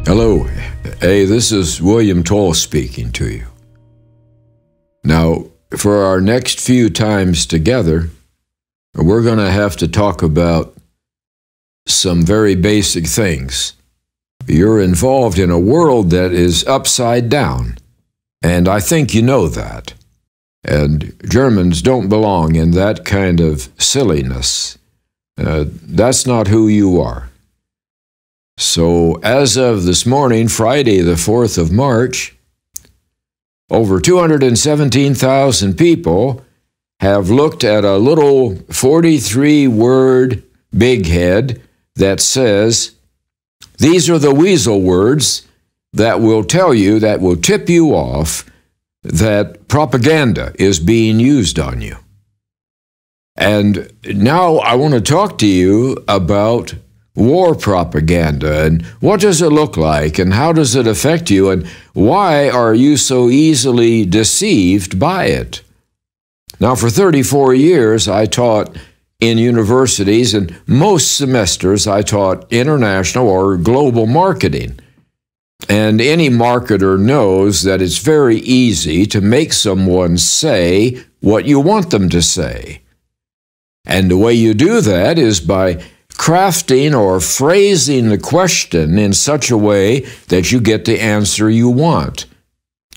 Hello. Hey, this is William Toel speaking to you. Now, for our next few times together, we're going to have to talk about some very basic things. You're involved in a world that is upside down, and I think you know that. And Germans don't belong in that kind of silliness. That's not who you are. So as of this morning, Friday the 4th of March, over 217,000 people have looked at a little 43-word big head that says, these are the weasel words that will tell you, that will tip you off that propaganda is being used on you. And now I want to talk to you about war propaganda, and what does it look like, and how does it affect you, and why are you so easily deceived by it? Now, for 34 years, I taught in universities, and most semesters I taught international or global marketing. And any marketer knows that it's very easy to make someone say what you want them to say. And the way you do that is by crafting or phrasing the question in such a way that you get the answer you want.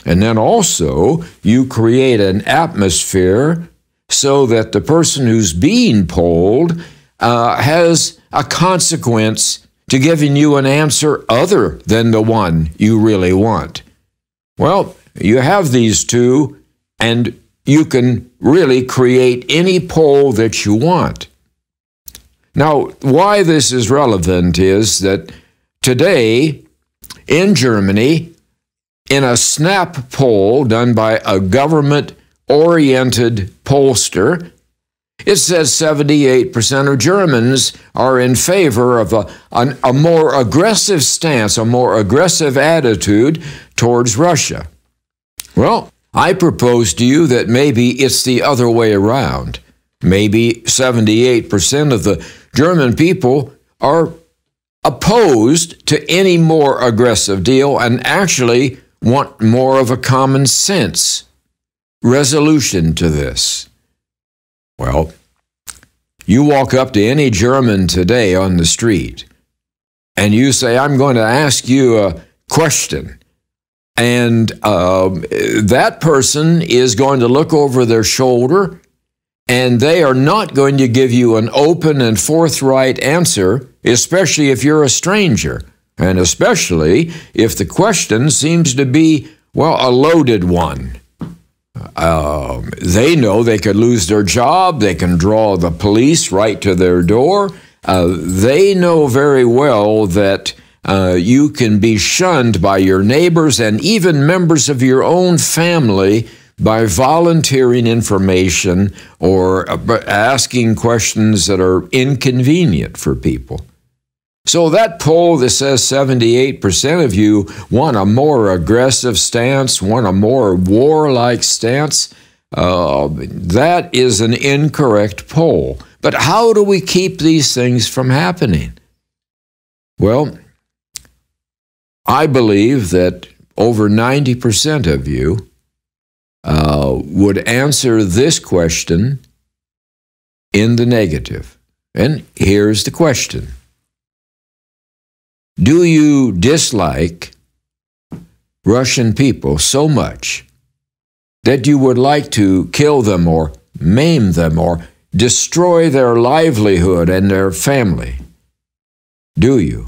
And then also, you create an atmosphere so that the person who's being polled has a consequence to giving you an answer other than the one you really want. Well, you have these two, and you can really create any poll that you want. Now, why this is relevant is that today in Germany, in a snap poll done by a government-oriented pollster, it says 78% of Germans are in favor of a more aggressive stance, a more aggressive attitude towards Russia. Well, I propose to you that maybe it's the other way around. Maybe 78% of the German people are opposed to any more aggressive deal and actually want more of a common sense resolution to this. Well, you walk up to any German today on the street and you say, I'm going to ask you a question. And that person is going to look over their shoulder, and they are not going to give you an open and forthright answer, especially if you're a stranger, and especially if the question seems to be, well, a loaded one. They know they could lose their job. They can draw the police right to their door. They know very well that you can be shunned by your neighbors and even members of your own family by volunteering information or asking questions that are inconvenient for people. So that poll that says 78% of you want a more aggressive stance, want a more warlike stance, that is an incorrect poll. But how do we keep these things from happening? Well, I believe that over 90% of you would answer this question in the negative. And here's the question. Do you dislike Russian people so much that you would like to kill them or maim them or destroy their livelihood and their family? Do you?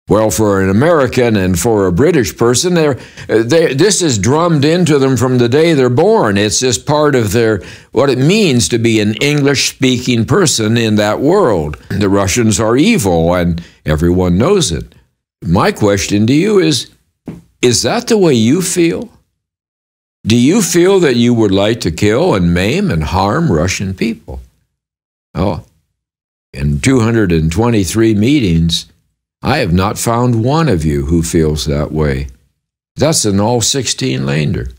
Well, for an American and for a British person, this is drummed into them from the day they're born. It's just part of what it means to be an English-speaking person in that world. The Russians are evil, and everyone knows it. My question to you is that the way you feel? Do you feel that you would like to kill and maim and harm Russian people? Oh, in 223 meetings, I have not found one of you who feels that way. That's an all 16-lander.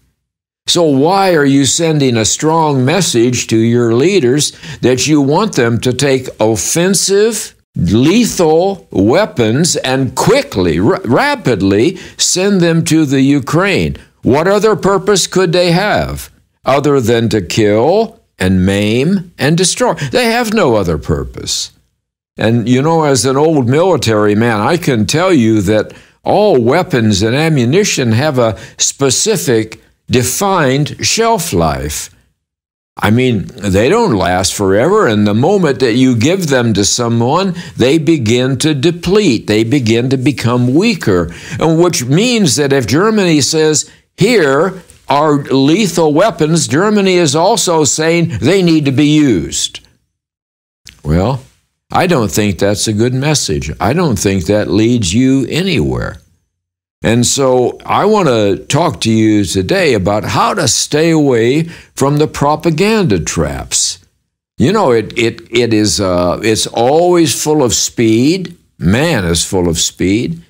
So why are you sending a strong message to your leaders that you want them to take offensive lethal weapons and quickly, rapidly send them to the Ukraine. What other purpose could they have other than to kill and maim and destroy? They have no other purpose. And you know, as an old military man, I can tell you that all weapons and ammunition have a specific, defined shelf life. I mean, they don't last forever, and the moment that you give them to someone, they begin to deplete. They begin to become weaker, and which means that if Germany says, here are lethal weapons, Germany is also saying they need to be used. Well, I don't think that's a good message. I don't think that leads you anywhere. And so I want to talk to you today about how to stay away from the propaganda traps. You know, it's always full of speed. Man is full of speed.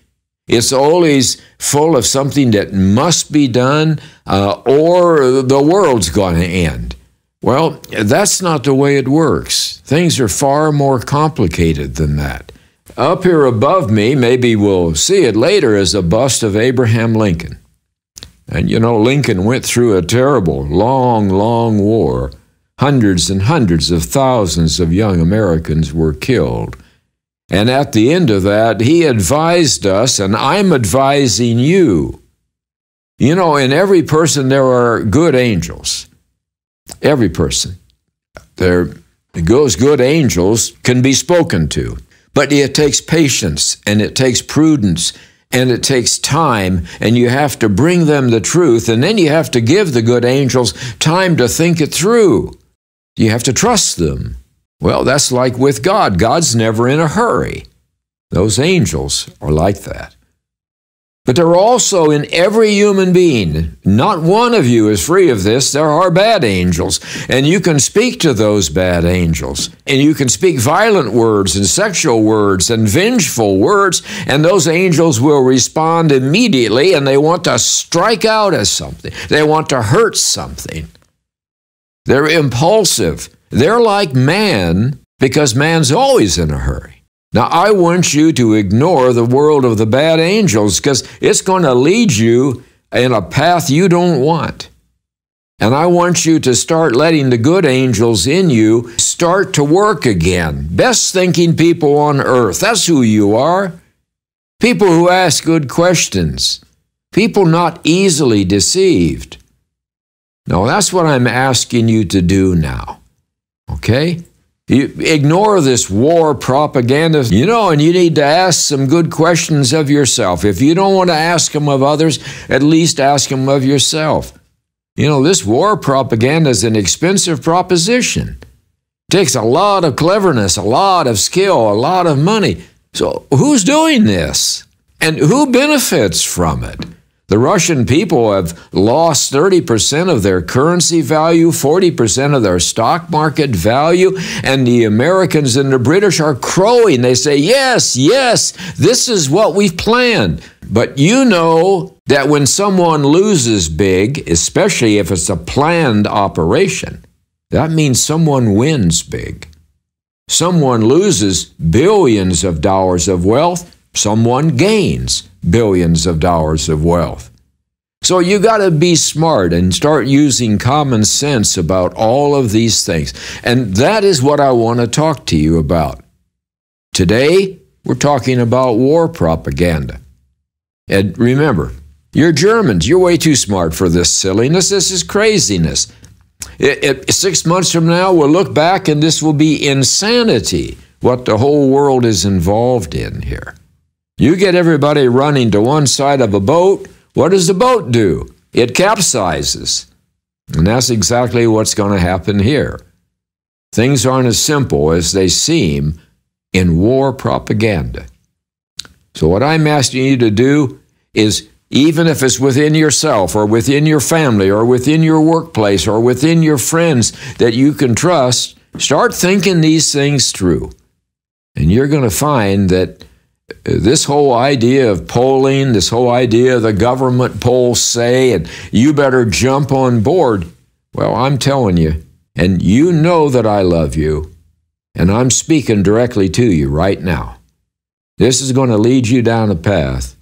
It's always full of something that must be done or the world's going to end. Well, that's not the way it works. Things are far more complicated than that. Up here above me, maybe we'll see it later, is a bust of Abraham Lincoln. And you know, Lincoln went through a terrible, long, long war. Hundreds and hundreds of thousands of young Americans were killed. And at the end of that, he advised us, and I'm advising you. You know, in every person there are good angels. Every person. Those good angels can be spoken to. But it takes patience, and it takes prudence, and it takes time, and you have to bring them the truth, and then you have to give the good angels time to think it through. You have to trust them. Well, that's like with God. God's never in a hurry. Those angels are like that. But they're also in every human being. Not one of you is free of this. There are bad angels, and you can speak to those bad angels, and you can speak violent words and sexual words and vengeful words, and those angels will respond immediately, and they want to strike out at something. They want to hurt something. They're impulsive. They're like man, because man's always in a hurry. Now, I want you to ignore the world of the bad angels because it's going to lead you in a path you don't want. And I want you to start letting the good angels in you start to work again. Best thinking people on earth, that's who you are. People who ask good questions. People not easily deceived. No, that's what I'm asking you to do now. Okay? You ignore this war propaganda, you know, and you need to ask some good questions of yourself. If you don't want to ask them of others, at least ask them of yourself. You know, this war propaganda is an expensive proposition. It takes a lot of cleverness, a lot of skill, a lot of money. So who's doing this? And who benefits from it? The Russian people have lost 30% of their currency value, 40% of their stock market value, and the Americans and the British are crowing. They say, yes, yes, this is what we've planned. But you know that when someone loses big, especially if it's a planned operation, that means someone wins big. Someone loses billions of dollars of wealth, someone gains billions of dollars of wealth. So you got to be smart and start using common sense about all of these things. And that is what I want to talk to you about. Today, we're talking about war propaganda. And remember, you're Germans. You're way too smart for this silliness. This is craziness. 6 months from now, we'll look back and this will be insanity, what the whole world is involved in here. You get everybody running to one side of a boat, what does the boat do? It capsizes. And that's exactly what's going to happen here. Things aren't as simple as they seem in war propaganda. So what I'm asking you to do is, even if it's within yourself or within your family or within your workplace or within your friends that you can trust, start thinking these things through. And you're going to find that this whole idea of polling, this whole idea of the government polls say, and you better jump on board, well, I'm telling you, and you know that I love you, And I'm speaking directly to you right now. This is going to lead you down a path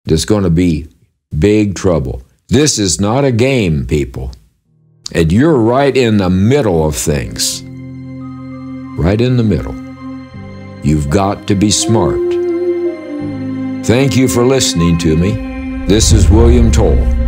that's going to be big trouble. This is not a game, people. And you're right in the middle of things. Right in the middle. You've got to be smart. Thank you for listening to me. This is William Toel.